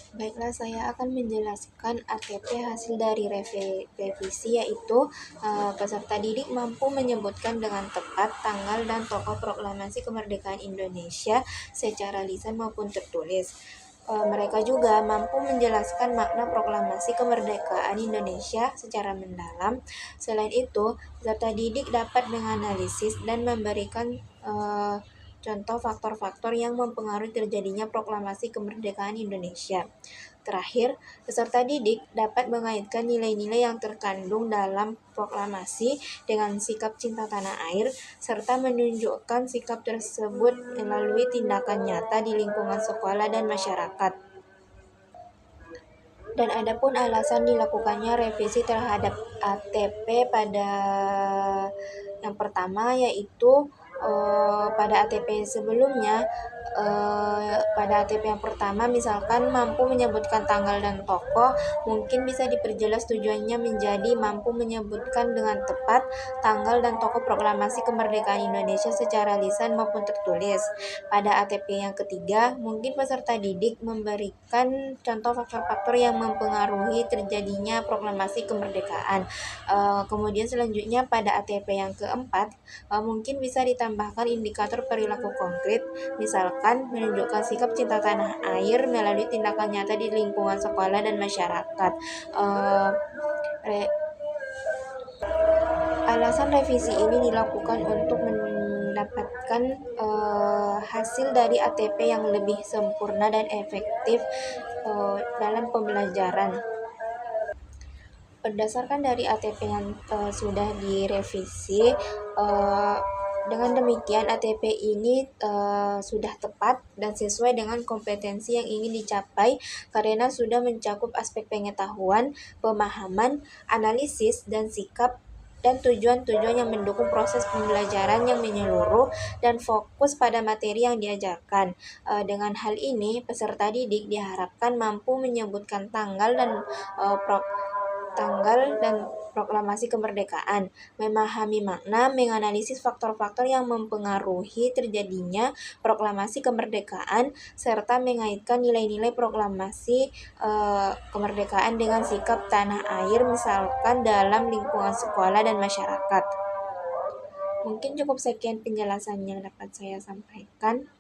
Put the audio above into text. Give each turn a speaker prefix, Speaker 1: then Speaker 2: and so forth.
Speaker 1: Baiklah, saya akan menjelaskan ATP hasil dari revisi, yaitu peserta didik mampu menyebutkan dengan tepat tanggal dan tokoh proklamasi kemerdekaan Indonesia secara lisan maupun tertulis. Mereka juga mampu menjelaskan makna proklamasi kemerdekaan Indonesia secara mendalam. Selain itu, peserta didik dapat menganalisis dan memberikan contoh faktor-faktor yang mempengaruhi terjadinya proklamasi kemerdekaan Indonesia. Terakhir, peserta didik dapat mengaitkan nilai-nilai yang terkandung dalam proklamasi dengan sikap cinta tanah air, serta menunjukkan sikap tersebut melalui tindakan nyata di lingkungan sekolah dan masyarakat. Dan adapun alasan dilakukannya revisi terhadap ATP pada yang pertama, yaitu pada ATP sebelumnya, pada ATP yang pertama misalkan mampu menyebutkan tanggal dan tokoh, mungkin bisa diperjelas tujuannya menjadi mampu menyebutkan dengan tepat tanggal dan tokoh proklamasi kemerdekaan Indonesia secara lisan maupun tertulis. Pada ATP yang ketiga, mungkin peserta didik memberikan contoh faktor-faktor yang mempengaruhi terjadinya proklamasi kemerdekaan. Kemudian selanjutnya pada ATP yang keempat, mungkin bisa ditambahkan indikator perilaku konkret, misalkan menunjukkan sikap cinta tanah air melalui tindakan nyata di lingkungan sekolah dan masyarakat. Alasan revisi ini dilakukan untuk mendapatkan hasil dari ATP yang lebih sempurna dan efektif dalam pembelajaran. Berdasarkan dari ATP yang sudah direvisi, dengan demikian ATP ini sudah tepat dan sesuai dengan kompetensi yang ingin dicapai karena sudah mencakup aspek pengetahuan, pemahaman, analisis, dan sikap dan tujuan-tujuan yang mendukung proses pembelajaran yang menyeluruh dan fokus pada materi yang diajarkan. Dengan hal ini, peserta didik diharapkan mampu menyebutkan tanggal dan proklamasi kemerdekaan, memahami makna, menganalisis faktor-faktor yang mempengaruhi terjadinya proklamasi kemerdekaan, serta mengaitkan nilai-nilai proklamasi kemerdekaan dengan sikap tanah air, misalkan dalam lingkungan sekolah dan masyarakat. Mungkin cukup sekian penjelasannya dapat saya sampaikan.